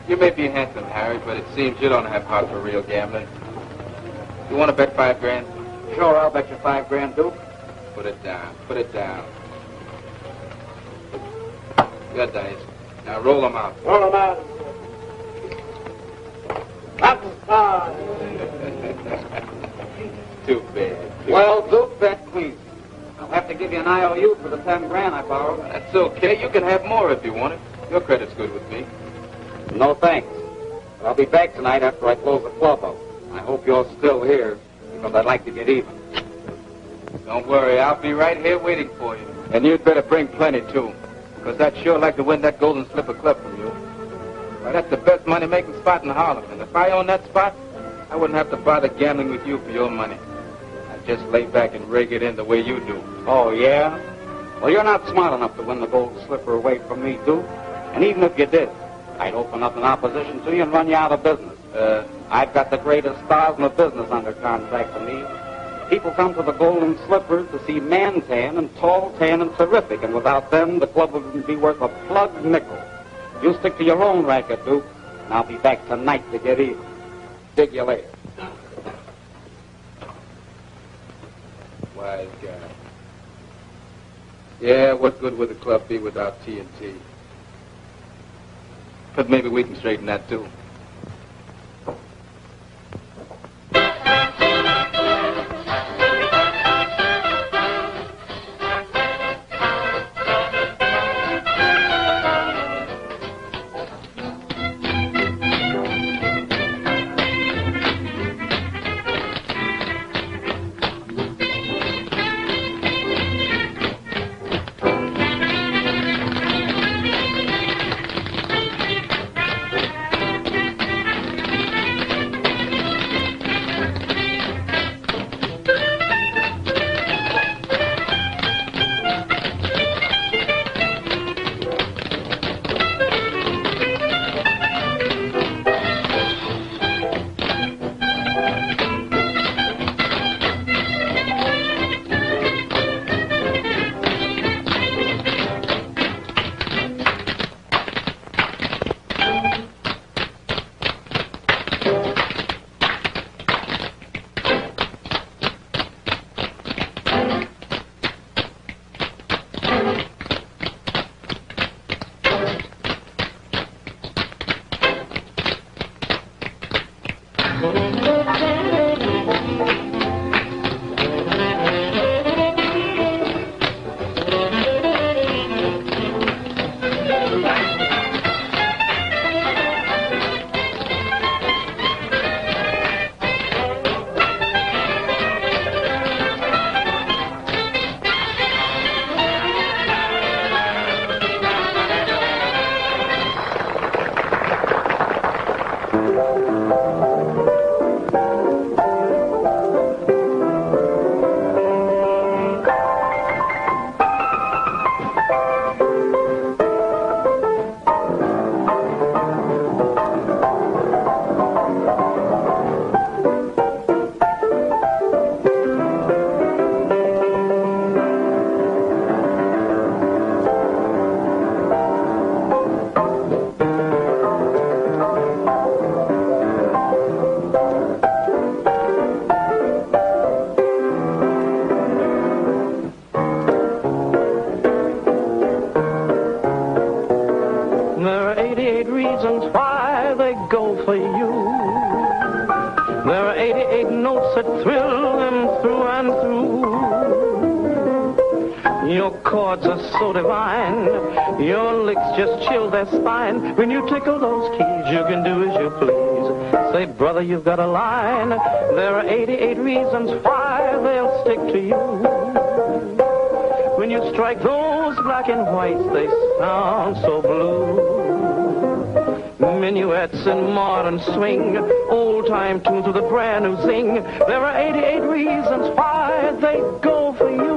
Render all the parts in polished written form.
You may be handsome, Harry, but it seems you don't have heart for real gambling. You want to bet $5 grand? Sure, I'll bet you $5 grand, Duke. Put it down. Put it down. Good dice. Now roll them out. Roll them out. That's fine. Too bad. Well, Duke, bet queen. I'll have to give you an IOU for the 10 grand I borrowed. That's okay. You can have more if you want it. Your credit's good with me. No thanks. But I'll be back tonight after I close the club up. I hope you're still here, because I'd like to get even. Don't worry. I'll be right here waiting for you. And you'd better bring plenty, too. Because I'd sure like to win that Golden Slipper Club from you. Why, that's the best money-making spot in Harlem. And if I owned that spot, I wouldn't have to bother gambling with you for your money. I'd just lay back and rake it in the way you do. Oh, yeah? Well, you're not smart enough to win the Golden Slipper away from me, Duke. And even if you did, I'd open up an opposition to you and run you out of business. I've got the greatest stars in the business under contract for me. People come to the Golden Slipper to see Mantan and Tall, Tan, and Terrific, and without them, the club wouldn't be worth a plug nickel. You stick to your own racket, Duke, and I'll be back tonight to get even. Dig you later. Wise guy. Yeah, what good would the club be without TNT? But maybe we can straighten that, too. When you tickle those keys, you can do as you please. Say, brother, you've got a line. There are 88 reasons why they'll stick to you. When you strike those black and whites, they sound so blue. Minuets and modern swing, old-time tunes with a brand new zing. There are 88 reasons why they go for you.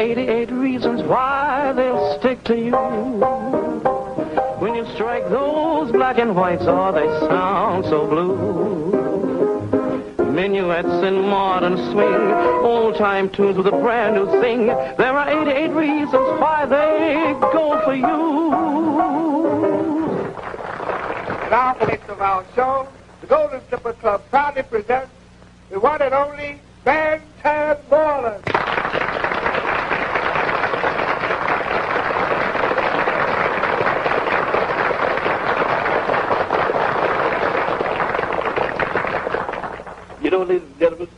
are 88 reasons why they'll stick to you. When you strike those black and whites, oh, they sound so blue. Minuets in modern swing, old-time tunes with a brand new thing. There are 88 reasons why they go for you. Now, for the next of our show, the Golden Slipper Club proudly presents the one and only Mantan Moreland. You know, ladies and gentlemen,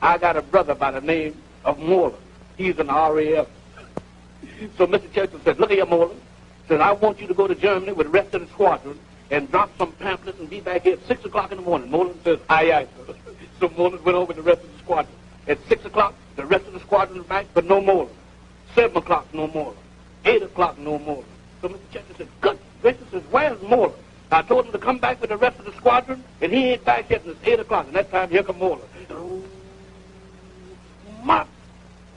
I got a brother by the name of Moreland. He's an RAF. So Mr. Churchill said, look here, Moreland. Said, I want you to go to Germany with the rest of the squadron and drop some pamphlets and be back here at 6 o'clock in the morning. Moreland says, aye, aye, sir. So Moreland went over with the rest of the squadron. At 6 o'clock, the rest of the squadron was back, but no Moreland. 7 o'clock, no Moreland. 8 o'clock, no Moreland. So Mr. Churchill said, good gracious, says, where's Moreland? I told him to come back with the rest of the squadron, and he ain't back yet, and it's 8 o'clock, and that time, here come Moreland. Oh, my.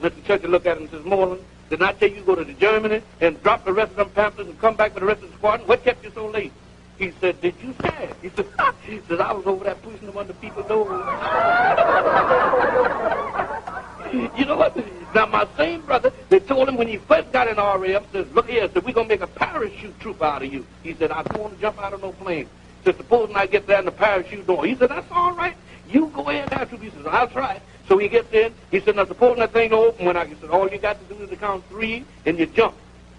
Mr. Churchill looked at him and says, Moreland, didn't I tell you to go to Germany and drop the rest of them pamphlets and come back with the rest of the squadron? What kept you so late? He said, did you say it? He said, he says, I was over there pushing them under people's doors. You know what? Now, my same brother, they told him when he first got in RAF, says, look here, said, we're going to make a parachute troop out of you. He said, I don't want to jump out of no plane. He said, supposing I get there and the parachute door. He said, that's all right. You go ahead and troop. He says, I'll try it. So he gets in. He said, now, supposing that thing don't open when I, he said, all you got to do is to count 3, and you jump.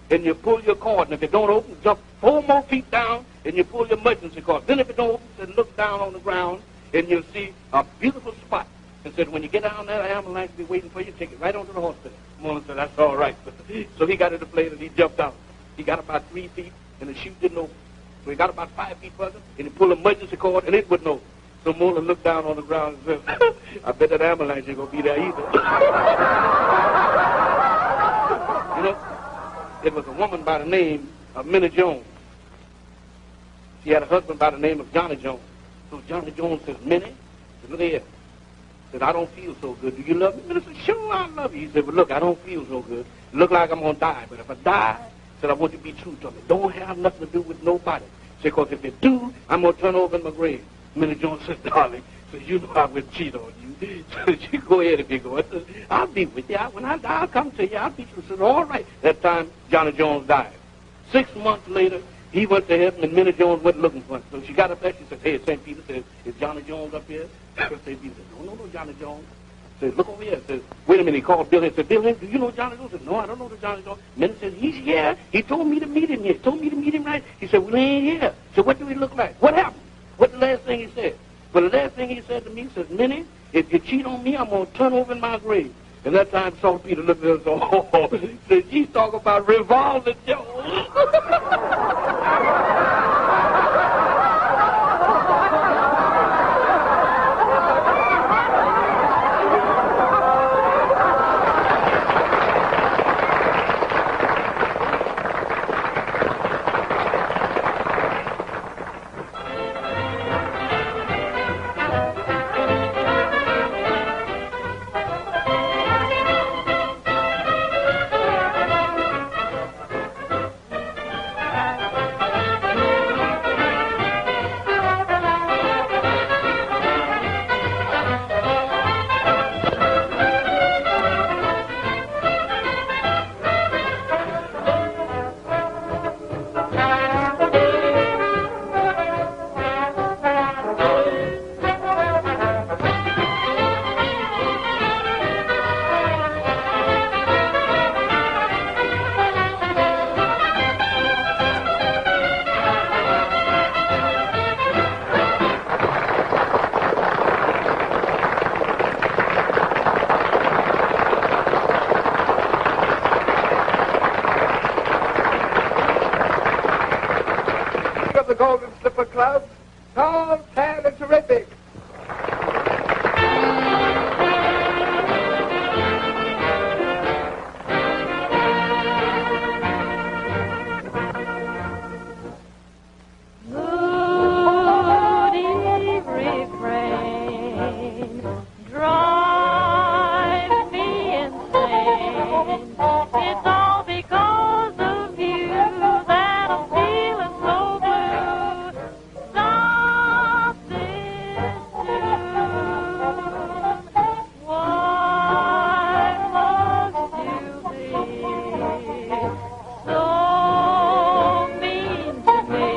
And you pull your cord. And if it don't open, jump 4 more feet down, and you pull your emergency cord. Then if it don't open, then look down on the ground, and you'll see a beautiful spot. And said, when you get down there, the ambulance will be waiting for you. Take it right onto the hospital. Moreland said, that's all right. So he got in the plane, and he jumped out. He got about 3 feet, and the chute didn't open. So he got about 5 feet further, and he pulled the emergency cord, and it wouldn't open. So Moreland looked down on the ground and said, I bet that ambulance ain't going to be there either. You know, it was a woman by the name of Minnie Jones. She had a husband by the name of Johnny Jones. So Johnny Jones says, Minnie, look here. Said, I don't feel so good. Do you love me? Minnie said, sure, I love you. He said, but look, I don't feel so good. Look like I'm going to die. But if I die, said, I want you to be true to me. Don't have nothing to do with nobody. Said, because if you do, I'm going to turn over in my grave. Minnie Jones said, darling, said, you know I would cheat on you. Said, you go ahead if you go. Said, I'll be with you. When I die, I'll come to you. I'll be true. Said, all right. That time, Johnny Jones died. 6 months later, he went to heaven, and Minnie Jones went looking for him. So she got up there. She said, hey, St. Peter says, is Johnny Jones up here? St. Peter said, no, Johnny Jones. Said, look over here. Says, wait a minute. He called Bill and said, Bill, do you know Johnny Jones? Said, no, I don't know the Johnny Jones. Minnie said, he's here. He told me to meet him here. He told me to meet him right. He said, well, he ain't here. So what do he look like? What happened? What's the last thing he said? Well, the last thing he said to me, says, Minnie, if you cheat on me, I'm going to turn over in my grave. And that time, Salt Peter looked at her and said, oh, said, she's talking about revolving Jones. The Golden Slipper Club, tall, tan, and terrific. Refrain, drive me insane. It's all because of you that I'm feeling so blue. Stop this tune. Why must you be so mean to me?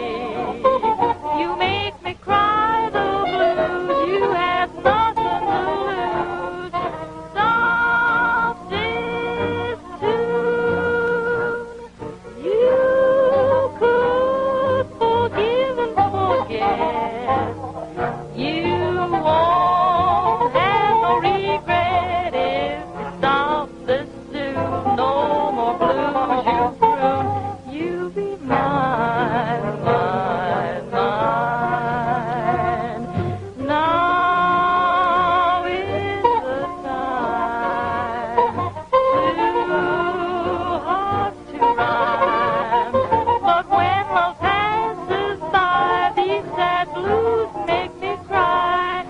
You make me cry the blues. You had nothing to lose. Stop this tune. You could forgive and forget. You won't have no regret if you stop this tune. No more blues, you prune. You be mine, mine, mine. Now is the time. Two hearts to rhyme. But when love passes by, these sad blues make me cry.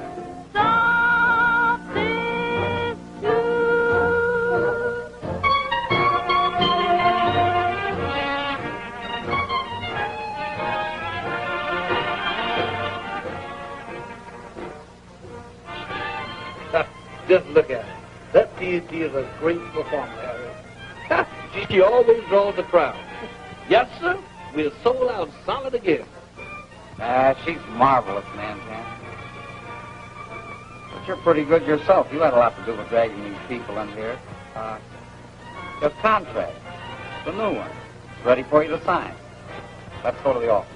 Stop this tune. Just look at it. That TNT is a great performer, Harry. She always draws the crowd. Yes, sir. We're sold out solid again. She's marvelous, Mantan. But you're pretty good yourself. You had a lot to do with dragging these people in here. Your contract, the new one, it's ready for you to sign. Let's go to the office.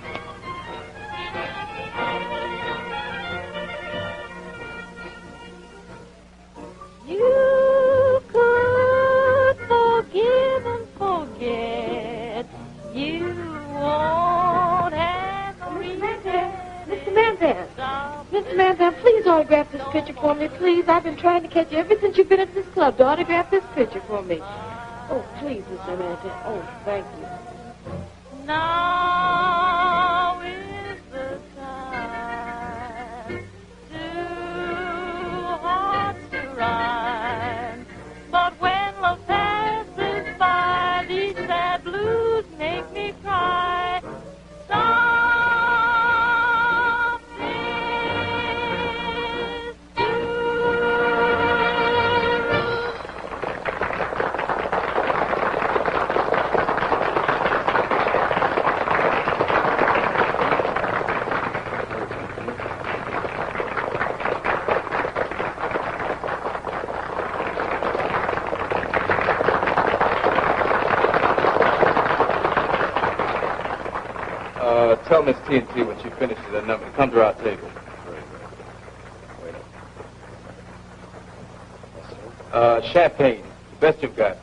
You could forgive and forget. You won't have no regret. Mr. Mantan. Mr. Mantan, please autograph this picture for me, please. I've been trying to catch you ever since you've been at this club to autograph this picture for me. Oh, please, Mr. Mantan. Oh, thank you. Now is the time. Two hearts to rhyme. But when love passes by, these sad blues make me cry. Stop this Tell Miss TNT when she finishes that number to come to our table. Wait up. Champagne, the best you've got.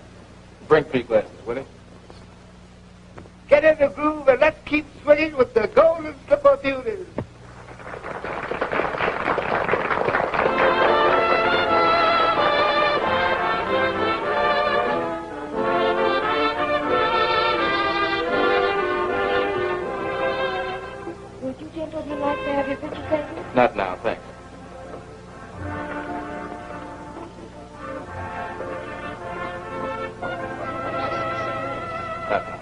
Bring 3 glasses, will you? Get in the groove and let's keep swinging with the golden slipper beauties. Would you gentlemen like to have your picture taken? Not now, thanks. Not now.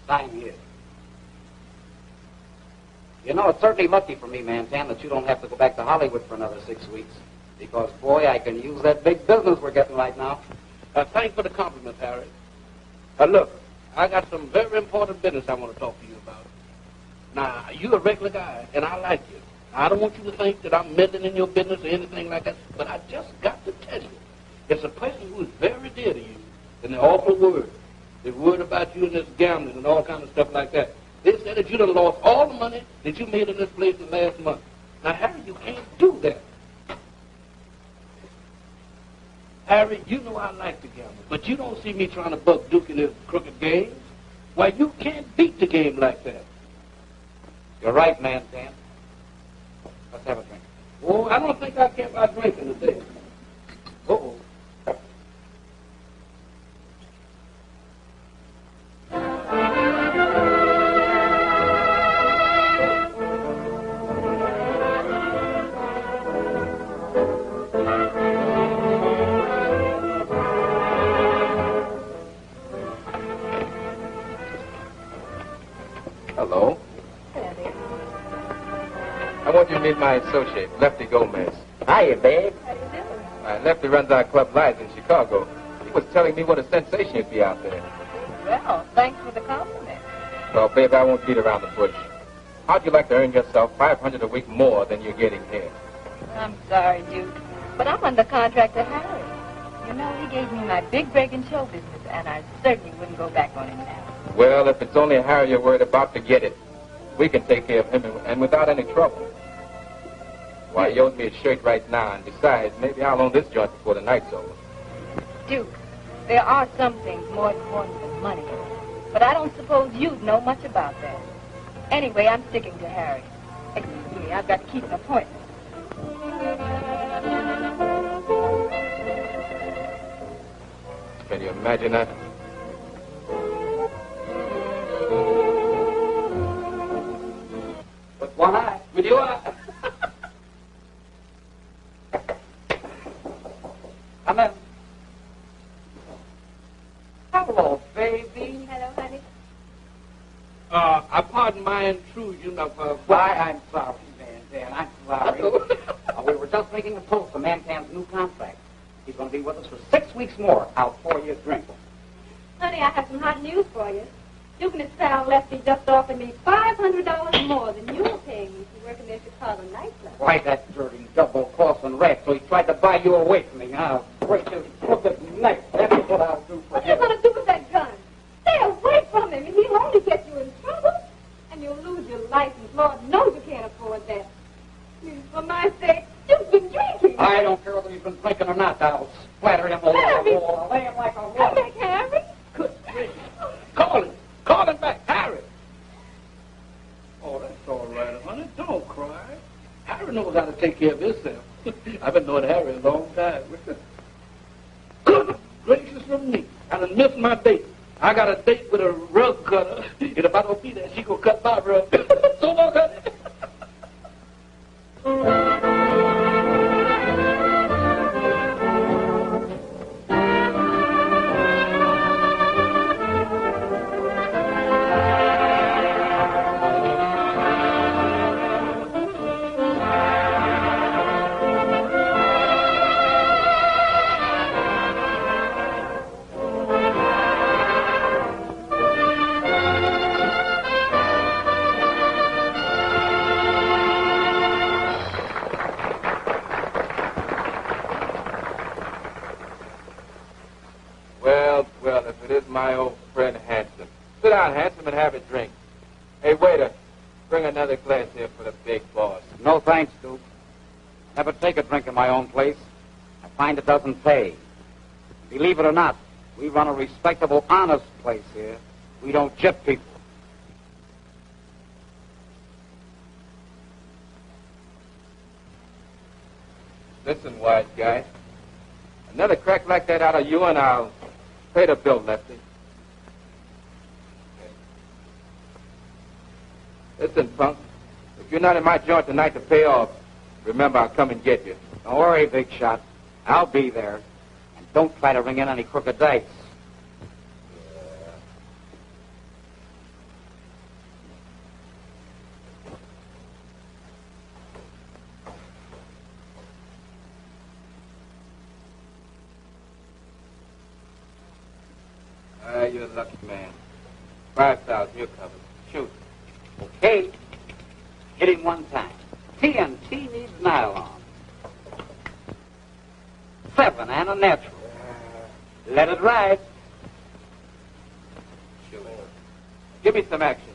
Sign here. You know, it's certainly lucky for me, Mantan, that you don't have to go back to Hollywood for another 6 weeks. Because, boy, I can use that big business we're getting right now. Thanks for the compliment, Harry. Look, I got some very important business I want to talk to you about. Now, you're a regular guy, and I like you. I don't want you to think that I'm meddling in your business or anything like that, but I just got to tell you, it's a person who is very dear to you, and they're awful worried. They're worried about you and this gambling and all kind of stuff like that. They said that you done lost all the money that you made in this place in the last month. Now, Harry, you can't do that. Harry, you know I like to gamble, but you don't see me trying to buck Duke in his crooked games. Why, you can't beat the game like that. You're right, Mantan. Let's have a drink. Oh, I don't think I care about drinking today. Uh-oh. Hello. I want you to meet my associate, Lefty Gomez. Hiya, babe. How do you do? Lefty runs our club Lights in Chicago. He was telling me what a sensation you'd be out there. Well, thanks for the compliment. So, babe, I won't beat around the bush. How'd you like to earn yourself $500 a week more than you're getting here? I'm sorry, Duke, but I'm under contract to Harry. You know, he gave me my big break in show business, and I certainly wouldn't go back on him now. Well, if it's only Harry you're worried about, forget it. We can take care of him and without any trouble. Why, he owes me a shirt right now, and besides, maybe I'll own this joint before the night's over. Duke, there are some things more important than money, but I don't suppose you'd know much about that. Anyway, I'm sticking to Harry. Excuse me, I've got to keep an appointment. Can you imagine that? With one eye. With your eye. Come in. Hello, baby. Hello, honey. I pardon my intrusion of... Why, I'm sorry, Mantan. I'm sorry. We were just making a toast to Mantan's new contract. He's going to be with us for 6 weeks more. I'll pour you a drink. Honey, I have some hot news for you. Duke and his pal Lefty just offered me $500 more than you were paying me to work in their Chicago nightclub. Why, that dirty double-crossing rat, so he tried to buy you away from me. I'll break his crooked neck. That's what I'll do for What are you going to do with that gun? Stay away from him, and he'll only get you in trouble. And you'll lose your license. Lord knows you can't afford that. Please, for my sake, you've been drinking. I don't care whether he's been drinking or not. I'll splatter him all over the wall. I'll lay him like a rock. Hey, Harry. Good grief. Call him. Call him back. Harry. Oh, that's all right, honey. Don't cry. Harry knows how to take care of himself. I've been knowing Harry a long time. Good gracious from me. I done missed my date. I got a date with a rug cutter. And if I don't be there, she gonna cut my rug. So long, honey. Well, if it is my old friend Handsome. Sit down, Handsome, and have a drink. Hey, waiter, bring another glass here for the big boss. No thanks, Duke. Never take a drink in my own place. I find it doesn't pay. Believe it or not, we run a respectable, honest place here. We don't gyp people. Listen, wise guy. Another crack like that out of you, and I'll pay the bill, Lefty. Listen, punk. If you're not in my joint tonight to pay off, remember I'll come and get you. Don't worry, big shot. I'll be there. And don't try to ring in any crooked dice. You're a lucky man. 5,000, you're covered. Shoot. Okay. Hit him one time. TNT needs nylon. 7 and a natural. Let it ride. Shoot. Give me some action.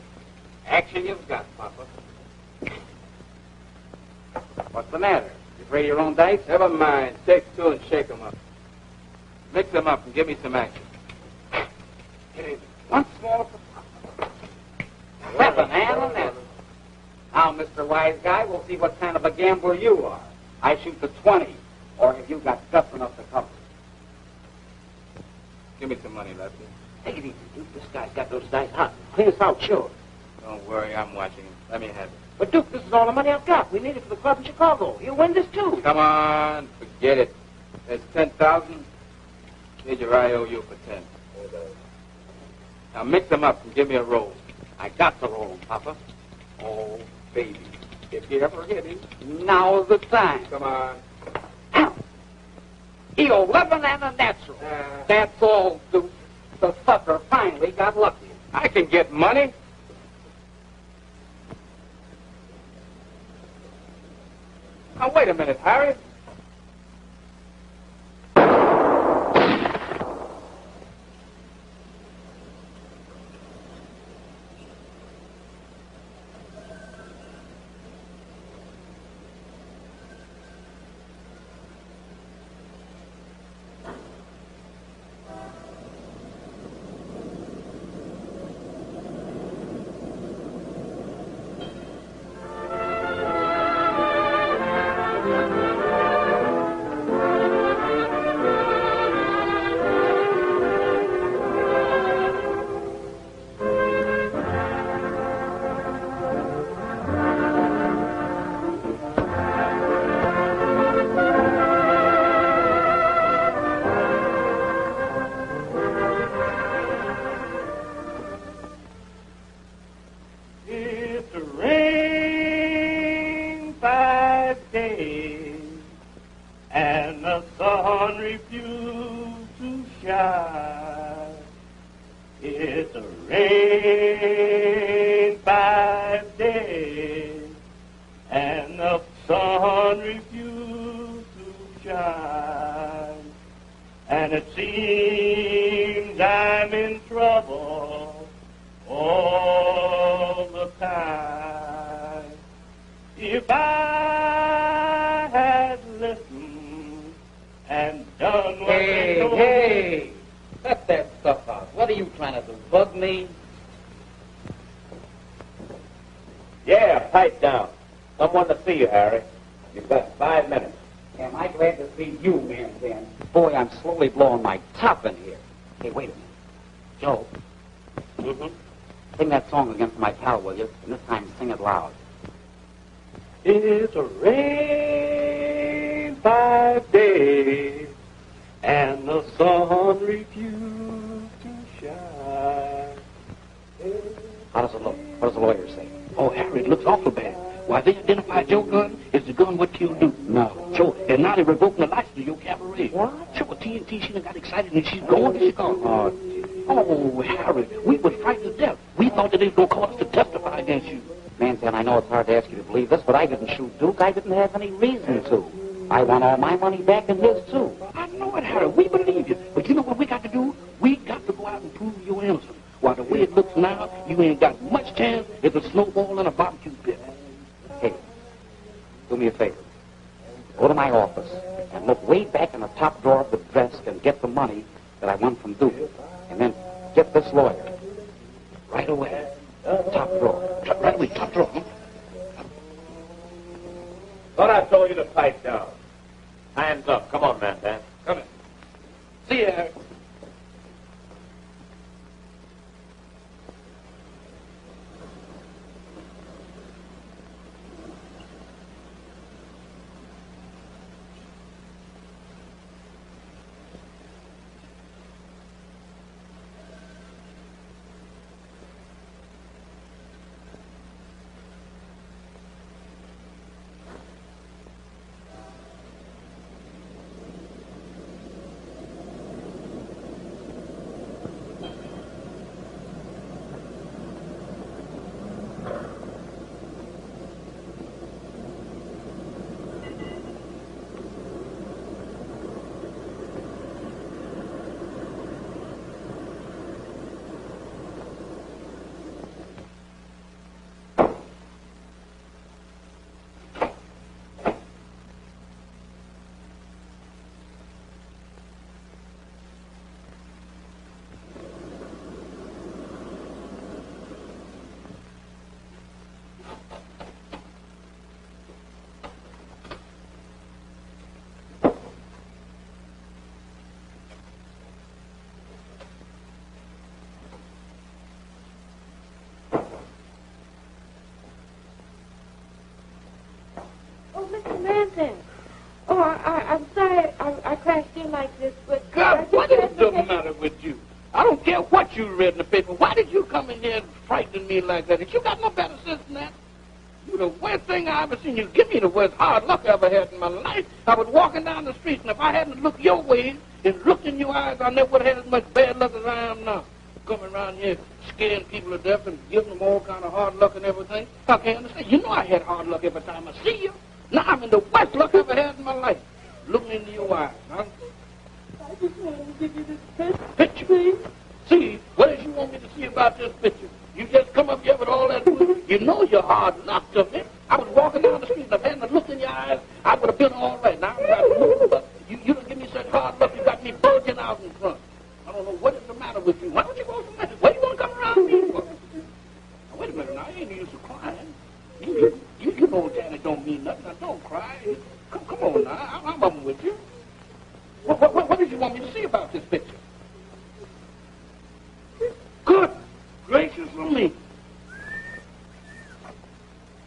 Action you've got, Papa. What's the matter? You afraid of your own dice? Never mind. Take two and shake 'em up. Mix 'em up and give me some action. One small. 7 and a net. Now, Mr. Wise Guy, we'll see what kind of a gambler you are. I shoot the 20, or have you got guts enough to cover? Give me some money, Lefty. Take it easy, Duke. This guy's got those dice hot. Clean us out, sure. Don't worry, I'm watching him. Let me have it. But, Duke, this is all the money I've got. We need it for the club in Chicago. You'll win this, too. Come on, forget it. There's 10,000. Here's your IOU for 10. Now mix them up and give me a roll. I got the roll, Papa. Oh, baby. If you ever hit him. Now's the time. Come on. 11 and a natural. That's all, Duke. The sucker finally got lucky. I can get money. Now, wait a minute, Harry. mean like this, but... God, what is the matter with you? I don't care what you read in the paper. Why did you come in here and frighten me like that? You got no better sense than that? You're the worst thing I ever seen. You give me the worst hard luck I ever had in my life. I was walking down the street, and if I hadn't looked your way and looked in your eyes, I never would have had as much bad luck as I am now. Coming around here scaring people to death and giving them all kind of hard luck and everything. I can't understand. You know I had hard luck every time I see you. Now I'm in the worst luck I ever had in my life. Looking into your eyes. Huh? I just wanted to give you this Picture? please. See, what does you want me to see about this picture? You just come up here with all that food. You know you're hard luck to me. I was walking down the street, and if I hadn't looked in your eyes, I would have been all right. Now I'm about to move, but you don't give me such hard luck. You got me bulging out in front. I don't know what is the matter with you. Why don't you go somewhere? Why do you want to come around me for? Now, wait a minute. Now, I ain't used to crying. You know Janet don't mean nothing. Now, don't cry. Come on now. I'm up with you. What did you want me to see about this picture? Good gracious of me.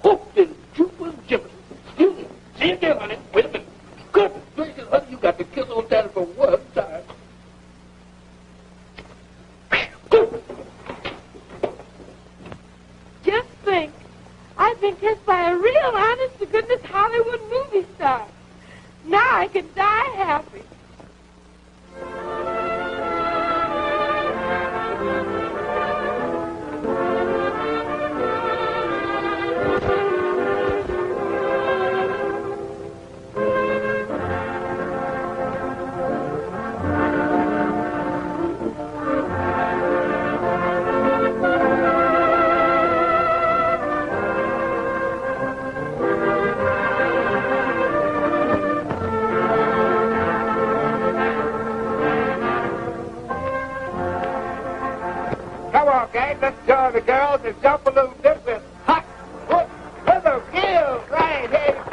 Hooked in Jupiter's Jimmy. Excuse me. See you again, honey. Wait a minute. Good gracious, honey, you got to kiss old daddy for one time. Just think, I've been kissed by a real honest-to-goodness Hollywood movie star. Now I can die happy. Come on, gang, let's join the girls and jump a little different. Hot foot rhythm hills right here.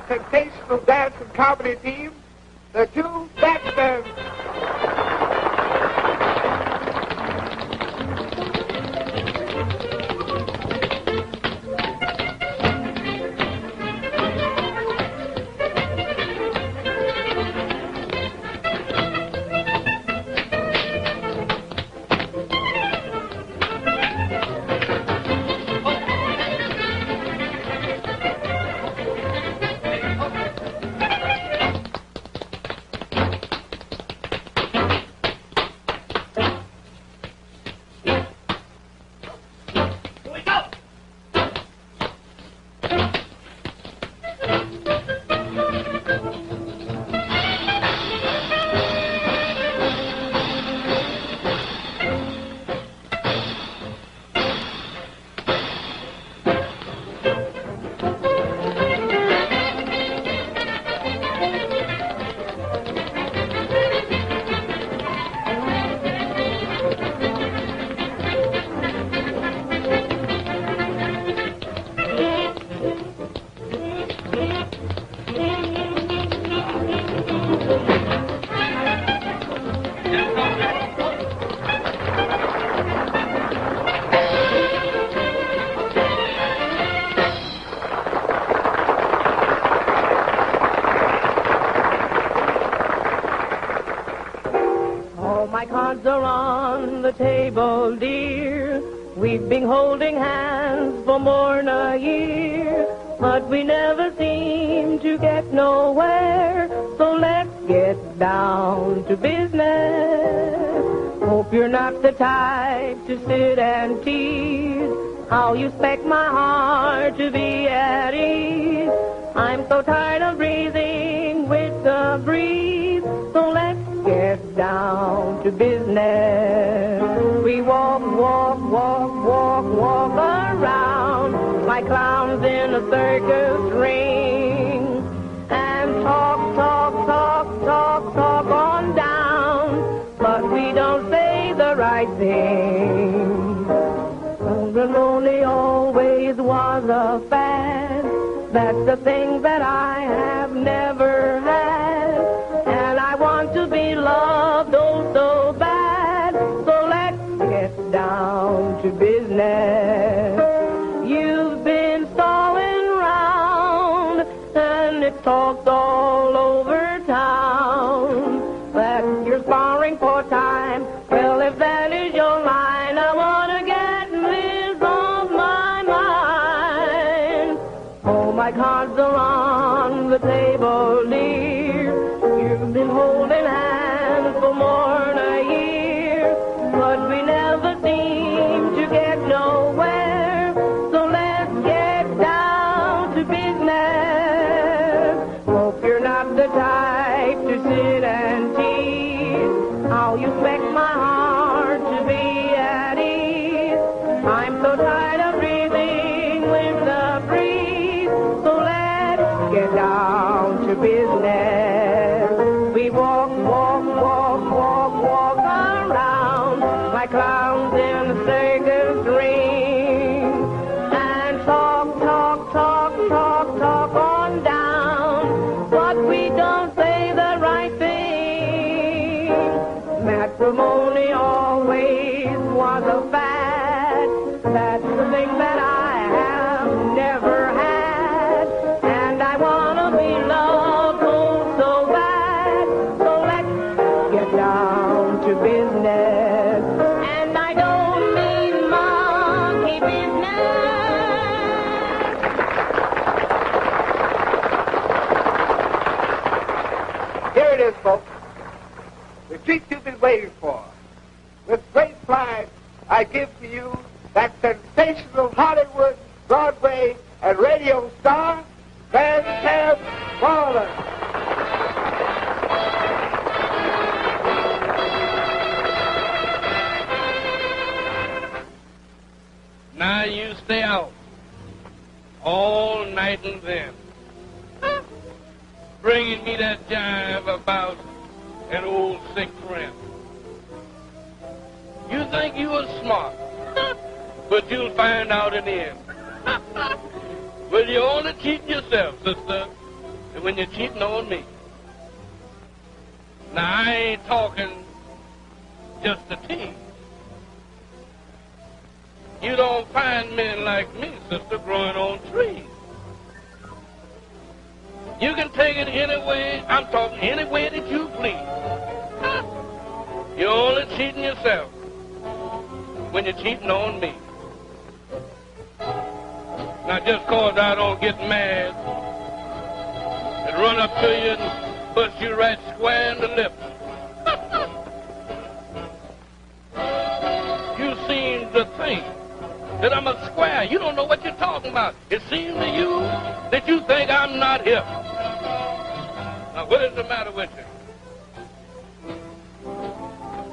Sensational dance and comedy team, the two Baxters. on the table, dear. We've been holding hands for more'n a year, but we never seem to get nowhere. So let's get down to business. Hope you're not the type to sit and tease. How you expect my heart to be at ease? I'm so tired of breathing with the breeze. So let's get down to business. We walk, walk, walk, walk, walk around like clowns in a circus ring, and talk, talk, talk, talk, talk on down, but we don't say the right thing. Lonely always was a fad. That's the thing that I have never had, and I want to be loved oh so bad. So let's get down to business. You've been stalling round, and it's talked all over town that you're sparring for time. Well, if that is your line, I want to get Liz off my mind. Oh, my cards are on the table, dear. You've been holding hands for more than a year, but we never seem to get nowhere. So let's get down to business. Hope you're not the type to sit and tease. How you expect my heart to be at ease? I'm so tired of breathing with the breeze. So let's get down to business. We walk, walk, walk, walk, walk around like clowns in a circus ring, and talk, talk, talk, talk, talk on down, but we don't say the right thing. Matrimony always was a fad. That's the thing that I have never had, and I want to be loved oh so bad. So let's get down to business, and I don't mean monkey business. Here it is, folks. The treat you've been waiting for. With great pride, I give to you that sensational Hollywood, Broadway, and radio star, Mantan Moreland. Now you stay out all night and then, bringing me that jive about an old sick friend. You think you are smart, but you'll find out in the end. Well, you're only cheating yourself, sister, and when you're cheating on me. Now, I ain't talking just a tease. You don't find men like me, sister, growing on trees. You can take it any way, I'm talking any way that you please. You're only cheating yourself when you're cheating on me. Now, just cause I don't get mad and run up to you and bust you right square in the lip. You seem to think that I'm a square. You don't know what you're talking about. It seems to you that you think I'm not hip. Now, what is the matter with you?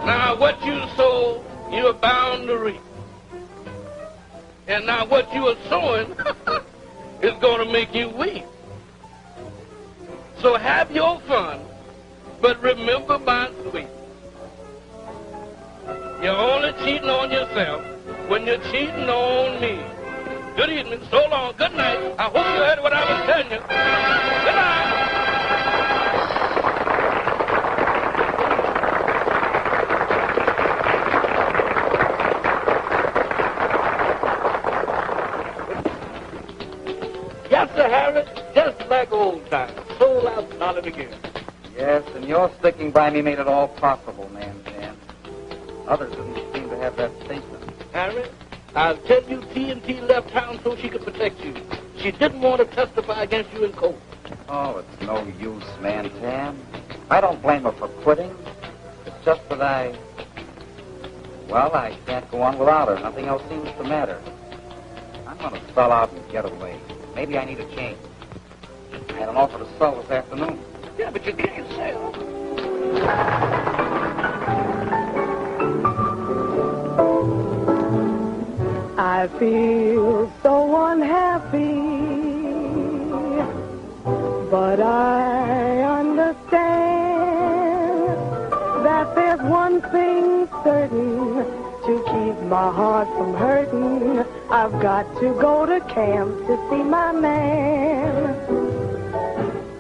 Now, what you sow, you're bound to reap. And now what you are sowing is going to make you weep. So have your fun, but remember my sweet. You're only cheating on yourself when you're cheating on me. Good evening, so long, good night. I hope you heard what I was telling you. Good night. Yes, Sir Harry, just like old times. Sold out solid again. Yes, and your sticking by me made it all possible, Mantan. Others didn't seem to have that statement. Harry, I'll tell you, T&T left town so she could protect you. She didn't want to testify against you in court. Oh, it's no use, Mantan. I don't blame her for quitting. It's just that I can't go on without her. Nothing else seems to matter. I'm going to sell out and get away. Maybe I need a change. I had an offer to sell this afternoon. Yeah, but you can't sell. I feel so unhappy, but I understand that there's one thing certain to keep my heart from hurting. I've got to go to camp to see my man.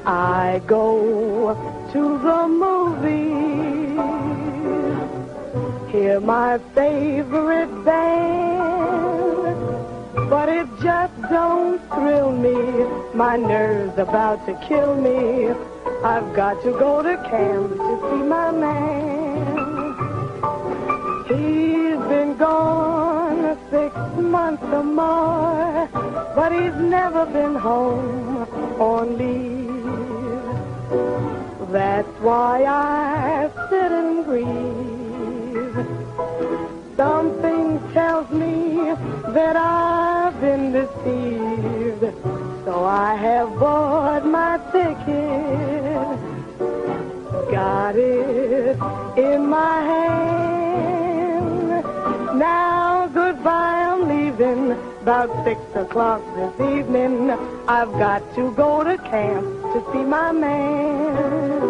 I go to the movies, hear my favorite band, but it just don't thrill me. My nerves about to kill me. I've got to go to camp to see my man. He's been gone 6 months or more, but he's never been home on leave. That's why I sit and grieve. Something tells me that I've been deceived, so I have bought my ticket, got it in my hand. Now goodbye, I'm leaving about 6 o'clock this evening. I've got to go to camp to see my man.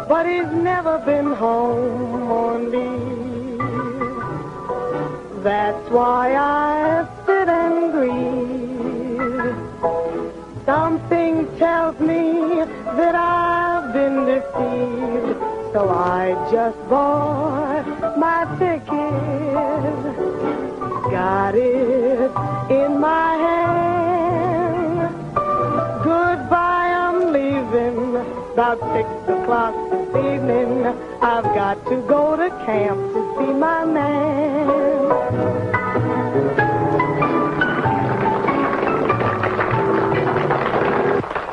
But he's never been home on leave. That's why I sit and grieve. Something tells me that I've been deceived, so I just bought my ticket, got it in my hand. Goodbye, I'm leaving about 6 o'clock this evening. I've got to go to camp to see my man.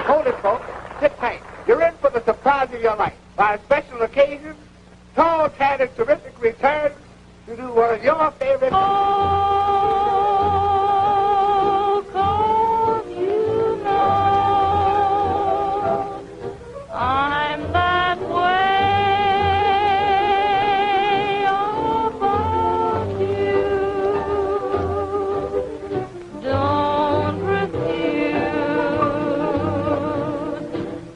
Hold it, folks. Sit tight. You're in for the surprise of your life. By a special occasion, Tall Tad and Terrific returns to do one of your favorite... Oh, 'cause you know I'm that way about you. Don't refuse.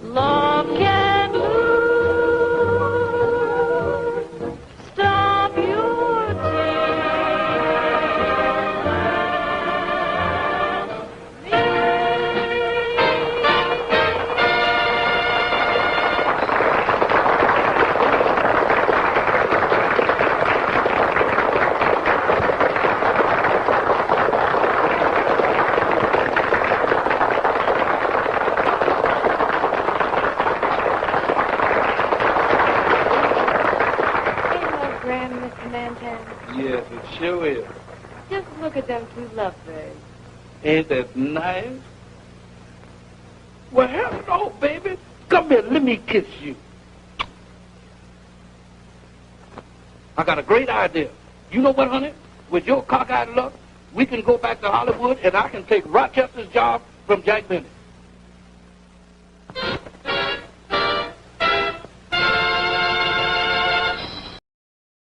Love can lose. Stop your Grand, Mr. Mantan. Yes, it sure is. Just look at them two lovebirds. Ain't that nice? Well, hello, baby. Come here, let me kiss you. I got a great idea. You know what, honey? With your cockeyed luck, we can go back to Hollywood and I can take Rochester's job from Jack Benny.